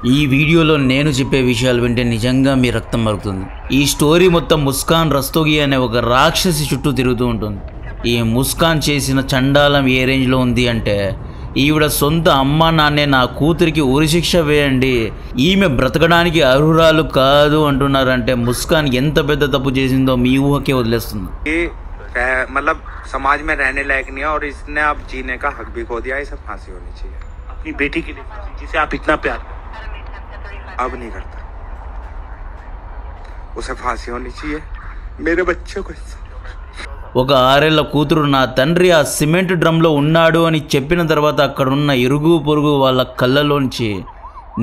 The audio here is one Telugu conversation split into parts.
ఈ వీడియోలో నేను చెప్పే విషయాలు వింటే నిజంగా మీ రక్తం మరుగుతుంది. ఈ స్టోరీ మొత్తం ముస్కాన్ రస్తోగి అనే ఒక రాక్షసి చుట్టూ తిరుగుతూ ఉంటుంది. ఈ ముస్కాన్ చేసిన చండాలం ఏ రేంజ్లో ఉంది అంటే, ఈవిడ సొంత అమ్మ నాన్నే నా కూతురికి ఉరిశిక్ష వేయండి, ఈమె బ్రతకడానికి అర్హురాలు కాదు అంటున్నారంటే ముస్కాన్ ఎంత పెద్ద తప్పు చేసిందో మీ ఊహకే వదిలేస్తుంది. मतलब समाज में रहने लायक नहीं है और इसने अब जीने का हक भी खो दिया. इसे फांसी होनी चाहिए. अपनी बेटी के लिए जिसे आप इतना प्यार अब नहीं करता. उसे फांसी होनी चाहिए. मेरे बच्चे को ఒక 6 ఏళ్ల కూతురు నా తండ్రి ఆ సిమెంట్ డ్రమ్లో ఉన్నాడు అని చెప్పిన తర్వాత అక్కడున్న ఇరుగు పొరుగు వాళ్ళ కళ్ళలోంచి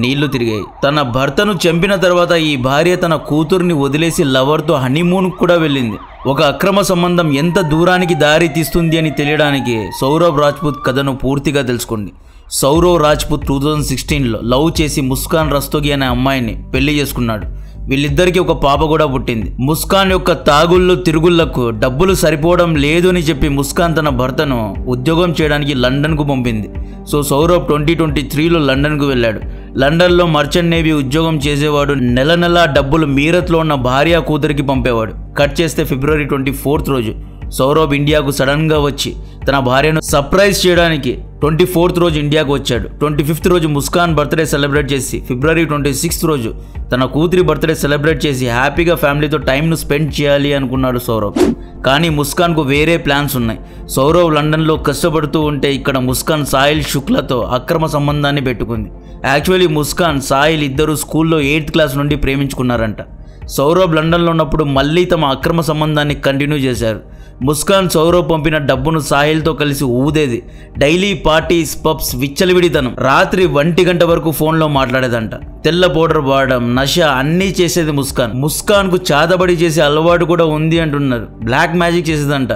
నీళ్లు తిరిగాయి. తన భర్తను చంపిన తర్వాత ఈ భార్య తన కూతుర్ని వదిలేసి లవర్తో హనీమూన్ కూడా వెళ్ళింది. ఒక అక్రమ సంబంధం ఎంత దూరానికి దారి తీస్తుంది అని తెలియడానికి సౌరవ్ రాజ్పుత్ కథను పూర్తిగా తెలుసుకోండి. సౌరవ్ రాజ్పుత్ 2016లో లవ్ చేసి ముస్కాన్ రస్తోగి అనే అమ్మాయిని పెళ్లి చేసుకున్నాడు. వీళ్ళిద్దరికీ ఒక పాప కూడా పుట్టింది. ముస్కాన్ యొక్క తాగుళ్ళు తిరుగుళ్లకు డబ్బులు సరిపోవడం లేదు అని చెప్పి ముస్కాన్ తన భర్తను ఉద్యోగం చేయడానికి లండన్కు పంపింది. సో సౌరవ్ 2023లో లండన్కు వెళ్ళాడు. లండన్లో మర్చెంట్ నేవీ ఉద్యోగం చేసేవాడు. నెల నెలా డబ్బులు మీరత్లో ఉన్న భార్య కూతురికి పంపేవాడు. కట్ చేస్తే ఫిబ్రవరి 24 రోజు సౌరవ్ ఇండియాకు సడన్గా వచ్చి తన భార్యను సర్ప్రైజ్ చేయడానికి 24th రోజు ఇండియాకు వచ్చాడు. 25th రోజు ముస్కాన్ బర్త్డే సెలబ్రేట్ చేసి ఫిబ్రవరి 26th రోజు తన కూతురి బర్త్డే సెలబ్రేట్ చేసి హ్యాపీగా ఫ్యామిలీతో టైంను స్పెండ్ చేయాలి అనుకున్నాడు సౌరవ్. కానీ ముస్కాన్కు వేరే ప్లాన్స్ ఉన్నాయి. సౌరవ్ లండన్లో కష్టపడుతూ ఉంటే ఇక్కడ ముస్కాన్ సాహిల్ శుక్లతో అక్రమ సంబంధాన్ని పెట్టుకుంది. యాక్చువల్లీ ముస్కాన్ సాహిల్ ఇద్దరు స్కూల్లో 8th క్లాస్ నుండి ప్రేమించుకున్నారంట. సౌరవ్ లండన్లో ఉన్నప్పుడు మళ్ళీ తమ అక్రమ సంబంధాన్ని కంటిన్యూ చేశారు. ముస్కాన్ సౌరవ్ పంపిన డబ్బును సాహిల్తో కలిసి ఊదేది. డైలీ పార్టీస్, పబ్స్, విచ్చలవిడితనం. రాత్రి 1 గంట వరకు ఫోన్లో మాట్లాడేదంట. తెల్ల పౌడర్ వాడడం, నష అన్నీ చేసేది ముస్కాన్. ముస్కాన్కు చాదబడి చేసే అలవాటు కూడా ఉంది అంటున్నారు. బ్లాక్ మ్యాజిక్ చేసేదంట.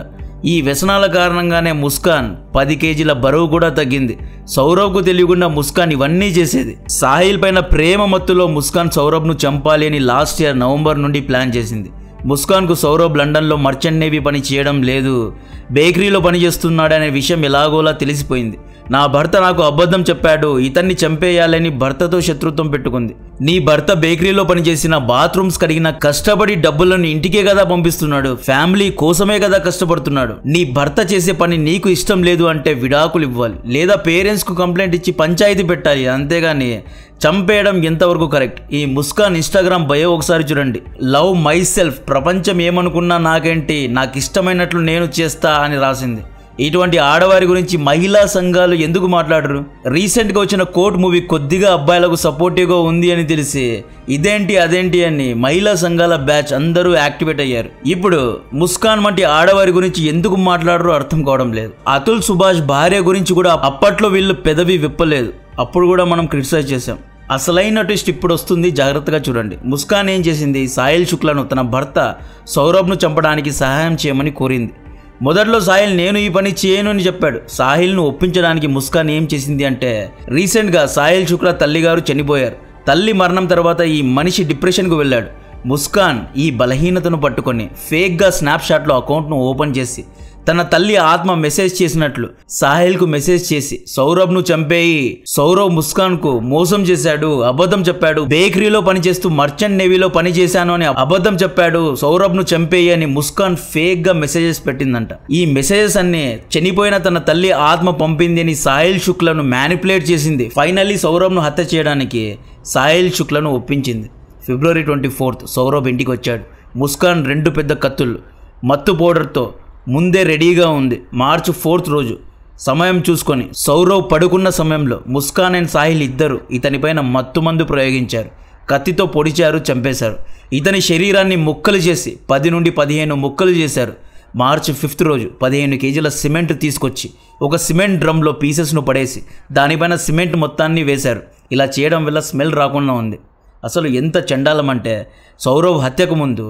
ఈ వ్యసనాల కారణంగానే ముస్కాన్ 10 కేజీల బరువు కూడా తగ్గింది. సౌరవ్కు తెలియకుండా ముస్కాన్ ఇవన్నీ చేసేది. సాహిల్ పైన ప్రేమ మత్తులో ముస్కాన్ సౌరవ్ను చంపాలి అని లాస్ట్ ఇయర్ నవంబర్ నుండి ప్లాన్ చేసింది. ముస్కాన్కు సౌరవ్ లండన్లో మర్చెంట్ నేవీ పని చేయడం లేదు, బేకరీలో పనిచేస్తున్నాడనే విషయం ఎలాగోలా తెలిసిపోయింది. నా భర్త నాకు అబద్ధం చెప్పాడు, ఇతన్ని చంపేయాలని భర్తతో శత్రుత్వం పెట్టుకుంది. నీ భర్త బేకరీలో పనిచేసిన, బాత్రూమ్స్ కడిగిన, కష్టపడి డబ్బులను ఇంటికే కదా పంపిస్తున్నాడు, ఫ్యామిలీ కోసమే కదా కష్టపడుతున్నాడు. నీ భర్త చేసే పని నీకు ఇష్టం లేదు అంటే విడాకులు ఇవ్వాలి, లేదా పేరెంట్స్కు కంప్లైంట్ ఇచ్చి పంచాయతీ పెట్టాలి. అంతేగాని చంపేయడం ఎంతవరకు కరెక్ట్? ఈ ముస్కాన్ ఇన్స్టాగ్రామ్ బయో ఒకసారి చూడండి. లవ్ మై సెల్ఫ్, ప్రపంచం ఏమనుకున్నా నాకేంటి, నాకు ఇష్టమైనట్లు నేను చేస్తా అని రాసింది. ఇటువంటి ఆడవారి గురించి మహిళా సంఘాలు ఎందుకు మాట్లాడరు? రీసెంట్గా వచ్చిన కోర్ట్ మూవీ కొద్దిగా అబ్బాయిలకు సపోర్టివ్గా ఉంది అని తెలిసి ఇదేంటి అదేంటి అని మహిళా సంఘాల బ్యాచ్ అందరూ యాక్టివేట్ అయ్యారు. ఇప్పుడు ముస్కాన్ వంటి ఆడవారి గురించి ఎందుకు మాట్లాడరు అర్థం కావడం లేదు. అతుల్ సుభాష్ భార్య గురించి కూడా అప్పట్లో వీళ్ళు పెదవి విప్పలేదు. అప్పుడు కూడా మనం క్రిటిసైజ్ చేసాం. అసలైన ట్విస్ట్ ఇప్పుడు వస్తుంది, జాగ్రత్తగా చూడండి. ముస్కాన్ ఏం చేసింది? సాహిల్ శుక్లను తన భర్త సౌరభ్ను చంపడానికి సహాయం చేయమని కోరింది. మొదట్లో సాహిల్ నేను ఈ పని చేయను అని చెప్పాడు. సాహిల్ను ఒప్పించడానికి ముస్కాన్ ఏం చేసింది అంటే, రీసెంట్గా సాహిల్ శుక్ల తల్లిగారు చనిపోయారు. తల్లి మరణం తర్వాత ఈ మనిషి డిప్రెషన్కు వెళ్ళాడు. ముస్కాన్ ఈ బలహీనతను పట్టుకొని ఫేక్గా స్నాప్షాట్లో అకౌంట్ను ఓపెన్ చేసి తన తల్లి ఆత్మ మెసేజ్ చేసినట్లు సాహిల్కు మెసేజ్ చేసి సౌరభ్ను చంపేయి, సౌరవ్ ముస్కాన్కు మోసం చేశాడు, అబద్ధం చెప్పాడు, బేకరీలో పనిచేస్తూ మర్చెంట్ నేవీలో పని చేశాను అని అబద్ధం చెప్పాడు, సౌరభ్ను చంపేయి అని ముస్కాన్ ఫేక్గా మెసేజెస్ పెట్టిందంట. ఈ మెసేజెస్ అన్ని చనిపోయిన తన తల్లి ఆత్మ పంపింది అని సాహిల్ శుక్లను మ్యానిపులేట్ చేసింది. ఫైనల్లీ సౌరభ్ను హత్య చేయడానికి సాహిల్ శుక్లను ఒప్పించింది. ఫిబ్రవరి 24 సౌరభ్ ఇంటికి వచ్చాడు. ముస్కాన్ 2 పెద్ద కత్తులు, మత్తు పౌడర్తో ముందే రెడీగా ఉంది. మార్చి 4 రోజు సమయం చూసుకొని సౌరవ్ పడుకున్న సమయంలో ముస్కాన్ అండ్ సాహిల్ ఇద్దరు ఇతనిపైన మత్తుమందు ప్రయోగించారు. కత్తితో పొడిచారు, చంపేశారు. ఇతని శరీరాన్ని ముక్కలు చేసి 10 నుండి 15 ముక్కలు చేశారు. మార్చి 5 రోజు 15 కేజీల సిమెంట్ తీసుకొచ్చి ఒక సిమెంట్ డ్రమ్లో పీసెస్ను పడేసి దానిపైన సిమెంట్ మొత్తాన్ని వేశారు. ఇలా చేయడం వల్ల స్మెల్ రాకుండా ఉంది. అసలు ఎంత చండాలం అంటే, సౌరవ్ హత్యకు ముందు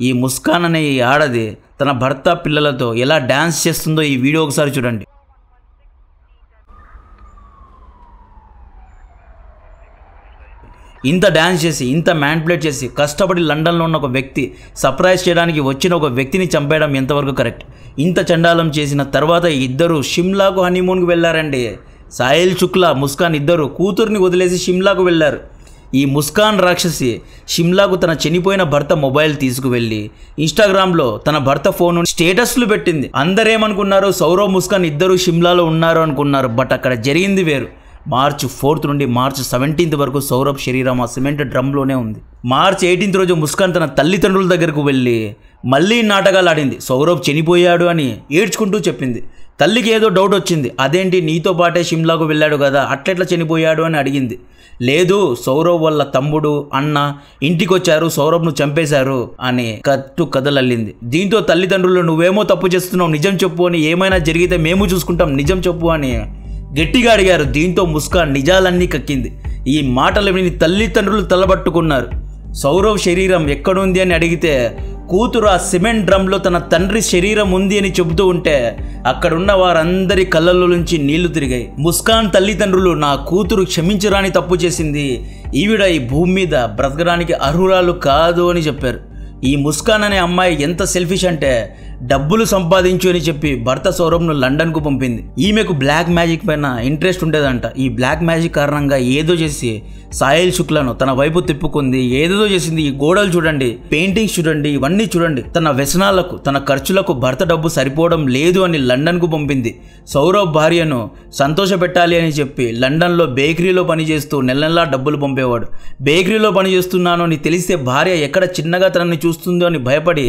ఈ ముస్కాన్ అనే ఈ ఆడది తన భర్త పిల్లలతో ఎలా డ్యాన్స్ చేస్తుందో ఈ వీడియో ఒకసారి చూడండి. ఇంత డ్యాన్స్ చేసి, ఇంత మ్యానిపులేట్ చేసి కష్టపడి లండన్లో ఉన్న ఒక వ్యక్తి సర్ప్రైజ్ చేయడానికి వచ్చిన ఒక వ్యక్తిని చంపేయడం ఎంతవరకు కరెక్ట్? ఇంత చండాలం చేసిన తర్వాత ఇద్దరు షిమ్లాకు హనీమూన్కి వెళ్ళారండి. సాహిల్ శుక్లా, ముస్కాన్ ఇద్దరు కూతుర్ని వదిలేసి షిమ్లాకు వెళ్ళారు. ఈ ముస్కాన్ రాక్షసి షిమ్లాకు తన చనిపోయిన భర్త మొబైల్ తీసుకువెళ్ళి ఇన్స్టాగ్రామ్లో తన భర్త ఫోన్ స్టేటస్లు పెట్టింది. అందరేమనుకున్నారు, సౌరవ్ ముస్కాన్ ఇద్దరు షిమ్లాలో ఉన్నారు అనుకున్నారు. బట్ అక్కడ జరిగింది వేరు. మార్చ్ 4th నుండి మార్చ్ 17th వరకు సౌరభ్ శరీరం ఆ సిమెంట్ డ్రమ్లోనే ఉంది. మార్చ్ 18th రోజు ముస్కాన్ తన తల్లిదండ్రుల దగ్గరకు వెళ్ళి మళ్ళీ నాటకాలు ఆడింది. సౌరభ్ చనిపోయాడు అని ఏడ్చుకుంటూ చెప్పింది. తల్లికి ఏదో డౌట్ వచ్చింది. అదేంటి నీతో పాటే షిమ్లాకు వెళ్ళాడు కదా, అట్లెట్లా చనిపోయాడు అని అడిగింది. లేదు, సౌరవ్ వాళ్ళ తమ్ముడు అన్న ఇంటికి వచ్చారు, సౌరభ్ను చంపేశారు అని కథలల్లింది. దీంతో తల్లిదండ్రులు నువ్వేమో తప్పు చేస్తున్నావు, నిజం చెప్పు అని, ఏమైనా జరిగితే మేము చూసుకుంటాం, నిజం చెప్పు అని గట్టిగా అడిగారు. దీంతో ముస్కాన్ నిజాలన్నీ కక్కింది. ఈ మాటలు విని తల్లిదండ్రులు తలబట్టుకున్నారు. సౌరవ్ శరీరం ఎక్కడుంది అని అడిగితే కూతురు ఆ సిమెంట్ డ్రమ్లో తన తండ్రి శరీరం ఉంది అని చెబుతూ ఉంటే అక్కడున్న వారందరి కళ్ళల్లో నుంచి నీళ్లు తిరిగాయి. ముస్కాన్ తల్లిదండ్రులు నా కూతురు క్షమించరాని తప్పు చేసింది, ఈవిడ ఈ భూమి మీద బ్రతకడానికి అర్హురాలు కాదు అని చెప్పారు. ఈ ముస్కాన్ అనే అమ్మాయి ఎంత సెల్ఫిష్ అంటే డబ్బులు సంపాదించు అని చెప్పి భర్త సౌరభ్ను లండన్కు పంపింది. ఈమెకు బ్లాక్ మ్యాజిక్ పైన ఇంట్రెస్ట్ ఉండేదంట. ఈ బ్లాక్ మ్యాజిక్ కారణంగా ఏదో చేసి సాహిల్ శుక్లను తన వైపు తిప్పుకుంది, ఏదేదో చేసింది. ఈ గోడలు చూడండి, పెయింటింగ్స్ చూడండి, ఇవన్నీ చూడండి. తన వ్యసనాలకు తన ఖర్చులకు భర్త డబ్బు సరిపోవడం లేదు అని లండన్కు పంపింది. సౌరవ్ భార్యను సంతోష పెట్టాలి అని చెప్పి లండన్లో బేకరీలో పనిచేస్తూ నెలలా డబ్బులు పంపేవాడు. బేకరీలో పనిచేస్తున్నాను అని తెలిస్తే భార్య ఎక్కడ చిన్నగా తనని చూస్తుందో అని భయపడి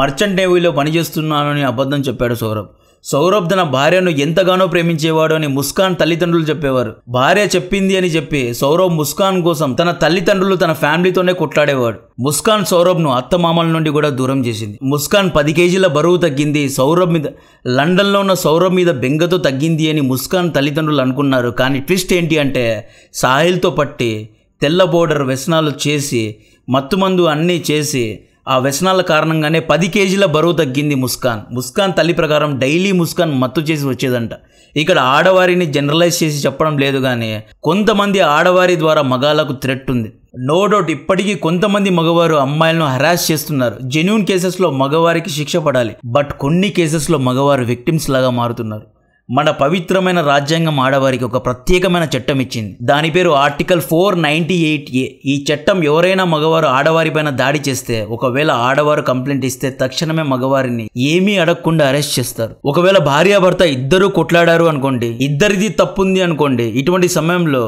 మర్చెంట్ నేవీలో పనిచేస్తున్నాను అని అబద్ధం చెప్పాడు సౌరభ్. సౌరభ్ తన భార్యను ఎంతగానో ప్రేమించేవాడు అని ముస్కాన్ తల్లిదండ్రులు చెప్పేవారు. భార్య చెప్పింది అని చెప్పి సౌరభ్ ముస్కాన్ కోసం తన తల్లిదండ్రులు తన ఫ్యామిలీతోనే కొట్లాడేవాడు. ముస్కాన్ సౌరభ్ను అత్తమామల నుండి కూడా దూరం చేసింది. ముస్కాన్ 10 కేజీల బరువు తగ్గింది. సౌరభ్ మీద లండన్లో ఉన్న సౌరభ్ మీద బెంగతో తగ్గింది అని ముస్కాన్ తల్లిదండ్రులు అనుకున్నారు. కానీ ట్విస్ట్ ఏంటి అంటే సాహిల్తో పట్టి తెల్ల బోర్డర్ వ్యసనాలు చేసి మత్తుమందు అన్నీ చేసి ఆ వ్యసనాల కారణంగానే 10 కేజీల బరువు తగ్గింది ముస్కాన్ తల్లి ప్రకారం డైలీ ముస్కాన్ మత్తు చేసి వచ్చేదంట. ఇక్కడ ఆడవారిని జనరలైజ్ చేసి చెప్పడం లేదు, కానీ కొంతమంది ఆడవారి ద్వారా మగాళ్ళకు థ్రెట్ ఉంది. నో డౌట్ ఇప్పటికీ కొంతమంది మగవారు అమ్మాయిలను హరాస్ చేస్తున్నారు. జెన్యూన్ కేసెస్లో మగవారికి శిక్ష పడాలి, బట్ కొన్ని కేసెస్లో మగవారు విక్టిమ్స్ లాగా మారుతున్నారు. మన పవిత్రమైన రాజ్యాంగం ఆడవారికి ఒక ప్రత్యేకమైన చట్టం ఇచ్చింది. దాని పేరు ఆర్టికల్ 498A. ఈ చట్టం ఎవరైనా మగవారు ఆడవారిపైన దాడి చేస్తే, ఒకవేళ ఆడవారు కంప్లైంట్ ఇస్తే తక్షణమే మగవారిని ఏమీ అడగకుండా అరెస్ట్ చేస్తారు. ఒకవేళ భార్యాభర్త ఇద్దరూ కొట్లాడారు అనుకోండి, ఇద్దరిది తప్పుంది అనుకోండి, ఇటువంటి సమయంలో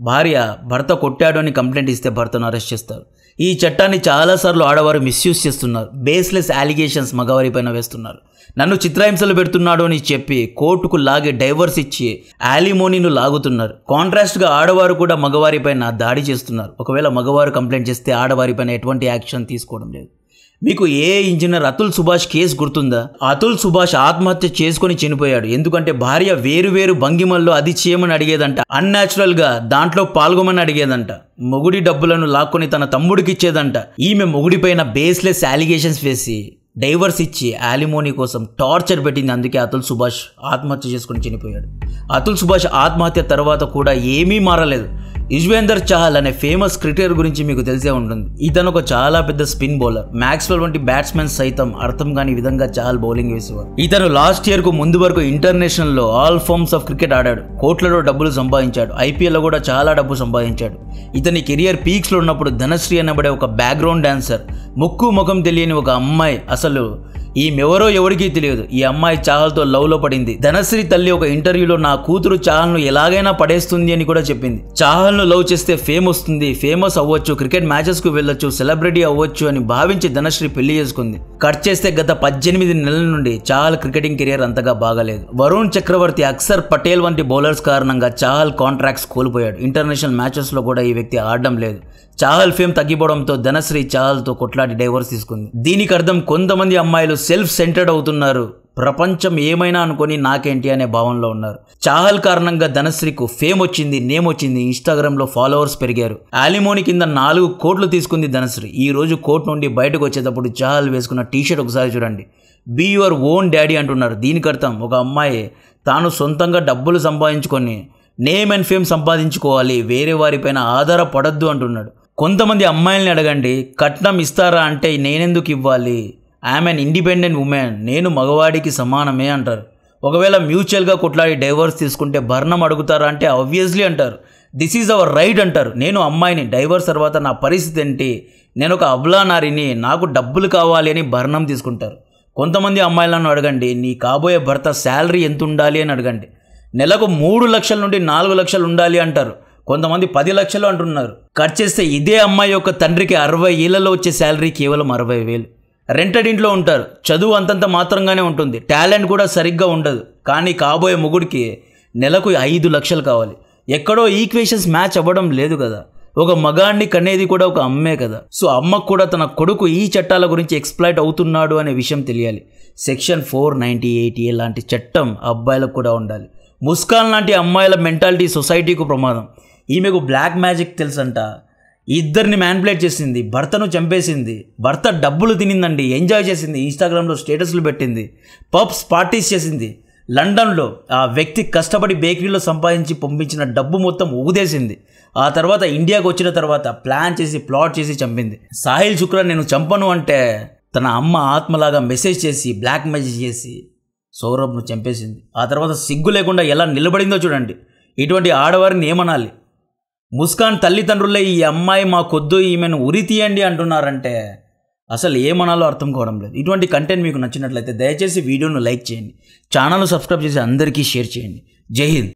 భార్య భర్త కొట్టాడు అని కంప్లైంట్ ఇస్తే భర్తను అరెస్ట్ చేస్తారు. ఈ చట్టాన్ని చాలాసార్లు ఆడవారు మిస్యూజ్ చేస్తున్నారు. బేస్లెస్ అలిగేషన్స్ మగవారిపైన వేస్తున్నారు. నన్ను చిత్రహింసలు పెడుతున్నాడు అని చెప్పి కోర్టుకు లాగి డైవర్స్ ఇచ్చి యాలిమోనీను లాగుతున్నారు. కాంట్రాస్ట్గా ఆడవారు కూడా మగవారిపైన దాడి చేస్తున్నారు. ఒకవేళ మగవారు కంప్లైంట్ చేస్తే ఆడవారిపైన ఎటువంటి యాక్షన్ తీసుకోవడం లేదు. మీకు ఇంజనీర్ అతుల్ సుభాష్ కేసు గుర్తుందా? అతుల్ సుభాష్ ఆత్మహత్య చేసుకొని చనిపోయాడు. ఎందుకంటే భార్య వేరు భంగిమల్లో అది చేయమని అడిగేదంట, అన్యాచురల్ గా దాంట్లో పాల్గొమని అడిగేదంట, మొగుడి డబ్బులను లాక్కొని తన తమ్ముడికి ఇచ్చేదంట. ఈమె మొగుడిపైన బేస్లెస్ అలిగేషన్స్ వేసి డైవర్స్ ఇచ్చి యాలిమోనీ కోసం టార్చర్ పెట్టింది. అందుకే అతుల్ సుభాష్ ఆత్మహత్య చేసుకుని చనిపోయాడు. అతుల్ సుభాష్ ఆత్మహత్య తర్వాత కూడా ఏమీ మారలేదు. యుజ్వేందర్ చహల్ అనే ఫేమస్ క్రికెటర్ గురించి మీకు తెలిసే ఉంటుంది. ఇతను ఒక చాలా పెద్ద స్పిన్ బౌలర్. మ్యాక్స్వెల్ వంటి బ్యాట్స్మెన్ సైతం అర్థం కాని విధంగా చహల్ బౌలింగ్ వేసేవారు. ఇతను లాస్ట్ ఇయర్ కు ముందు వరకు ఇంటర్నేషనల్ లో ఆల్ ఫార్మ్స్ ఆఫ్ క్రికెట్ ఆడాడు. కోట్లలో డబ్బులు సంపాదించాడు. IPL లో కూడా చాలా డబ్బు సంపాదించాడు. ఇతని కెరియర్ పీక్స్ లో ఉన్నప్పుడు ధనశ్రీ అనబడే ఒక బ్యాక్గ్రౌండ్ డాన్సర్, ముక్కు ముఖం తెలియని ఒక అమ్మాయి, అసలు ఈమెవరో ఎవరికీ తెలియదు, ఈ అమ్మాయి చాహల్తో లవ్లో పడింది. ధనశ్రీ తల్లి ఒక ఇంటర్వ్యూలో నా కూతురు చాహల్ను ఎలాగైనా పడేస్తుంది అని కూడా చెప్పింది. చాహల్ను లవ్ చేస్తే ఫేమ్ వస్తుంది, ఫేమస్ అవ్వచ్చు, క్రికెట్ మ్యాచెస్కు వెళ్ళొచ్చు, సెలబ్రిటీ అవ్వచ్చు అని భావించి ధనశ్రీ పెళ్లి చేసుకుంది. కట్ చేస్తే గత 18 నెలల నుండి చాహల్ క్రికెటింగ్ కెరియర్ అంతగా బాగాలేదు. వరుణ్ చక్రవర్తి, అక్సర్ పటేల్ వంటి బౌలర్స్ కారణంగా చాహల్ కాంట్రాక్ట్స్ కోల్పోయాడు. ఇంటర్నేషనల్ మ్యాచెస్లో కూడా ఈ వ్యక్తి ఆడడం లేదు. చాహల్ ఫేమ్ తగ్గిపోవడంతో ధనశ్రీ చాహల్తో కొట్లాడి డైవర్స్ తీసుకుంది. దీనికి అర్థం కొంతమంది అమ్మాయిలు సెల్ఫ్ సెంటర్డ్ అవుతున్నారు. ప్రపంచం ఏమైనా అనుకొని నాకేంటి అనే భావనలో ఉన్నారు. చాహల్ కారణంగా ధనశ్రీకు ఫేమ్ వచ్చింది, నేమ్ వచ్చింది, ఇన్స్టాగ్రామ్లో ఫాలోవర్స్ పెరిగారు. యాలిమోనీ కింద 4 కోట్లు తీసుకుంది ధనశ్రీ. ఈ రోజు కోర్టు నుండి బయటకు వచ్చేటప్పుడు చాహల్ వేసుకున్న టీషర్ట్ ఒకసారి చూడండి. బీ యువర్ ఓన్ డాడీ అంటున్నారు. దీనికి అర్థం ఒక అమ్మాయి తాను సొంతంగా డబ్బులు సంపాదించుకొని నేమ్ అండ్ ఫేమ్ సంపాదించుకోవాలి, వేరే వారిపైన ఆధారపడద్దు అంటున్నాడు. కొంతమంది అమ్మాయిల్ని అడగండి, కట్నం ఇస్తారా అంటే నేనెందుకు ఇవ్వాలి, ఐఎమ్ అన్ ఇండిపెండెంట్ ఉమెన్, నేను మగవాడికి సమానమే అంటారు. ఒకవేళ మ్యూచువల్గా కొట్లాడి డైవర్స్ తీసుకుంటే భరణం అడుగుతారా అంటే ఆబ్వియస్లీ అంటారు. దిస్ ఈజ్ అవర్ రైట్ అంటారు. నేను అమ్మాయిని, డైవర్స్ తర్వాత నా పరిస్థితి ఏంటి, నేను ఒక అబ్లా నారిని, నాకు డబ్బులు కావాలి అని భరణం తీసుకుంటారు. కొంతమంది అమ్మాయిలను అడగండి, నీ కాబోయే భర్త శాలరీ ఎంత ఉండాలి అని అడగండి. నెలకు 3 లక్షల నుండి 4 లక్షలు ఉండాలి అంటారు. కొంతమంది 10 లక్షలు అంటున్నారు. కట్ చేస్తే ఇదే అమ్మాయి యొక్క తండ్రికి 60 ఏళ్లలో వచ్చే శాలరీ కేవలం 60,000. రెంటెడ్ ఇంట్లో ఉంటారు. చదువు అంతంత మాత్రంగానే ఉంటుంది. టాలెంట్ కూడా సరిగ్గా ఉండదు. కానీ కాబోయే మొగుడికి నెలకు 5 లక్షలు కావాలి. ఎక్కడో ఈక్వేషన్స్ మ్యాచ్ అవ్వడం లేదు కదా. ఒక మగాడిని కనేది కూడా ఒక అమ్మే కదా. సో అమ్మకు కూడా తన కొడుకు ఈ చట్టాల గురించి ఎక్స్ప్లాయిట్ అవుతున్నాడు అనే విషయం తెలియాలి. సెక్షన్ 498A లాంటి చట్టం అబ్బాయిలకు కూడా ఉండాలి. ముస్కాన్ లాంటి అమ్మాయిల మెంటాలిటీ సొసైటీకు ప్రమాదం. ఈమెకు బ్లాక్ మ్యాజిక్ తెలుసంట. ఇద్దరిని మ్యానిపులేట్ చేసింది, భర్తను చంపేసింది, భర్త డబ్బులు తినిందండి, ఎంజాయ్ చేసింది, ఇన్స్టాగ్రామ్లో స్టేటస్లు పెట్టింది, పబ్స్ పార్టీస్ చేసింది. లండన్లో ఆ వ్యక్తి కష్టపడి బేకరీలో సంపాదించి పంపించిన డబ్బు మొత్తం ఊదేసింది. ఆ తర్వాత ఇండియాకు వచ్చిన తర్వాత ప్లాన్ చేసి ప్లాట్ చేసి చంపింది. సాహిల్ శుక్లా నేను చంపను అంటే తన అమ్మ ఆత్మలాగా మెసేజ్ చేసి బ్లాక్ మెసేజ్ చేసి సౌరభ్ను చంపేసింది. ఆ తర్వాత సిగ్గు లేకుండా ఎలా నిలబడిందో చూడండి. ఇటువంటి ఆడవారిని ఏమనాలి? ముస్కాన్ తల్లిదండ్రులే ఈ అమ్మాయి మాకొద్దు, ఈమెను ఉరి తీయండి అంటున్నారంటే అసలు ఏమనాలో అర్థం కావడం లేదు. ఇటువంటి కంటెంట్ మీకు నచ్చినట్లయితే దయచేసి వీడియోను లైక్ చేయండి, ఛానల్ను సబ్స్క్రైబ్ చేసి అందరికీ షేర్ చేయండి. జై హింద్.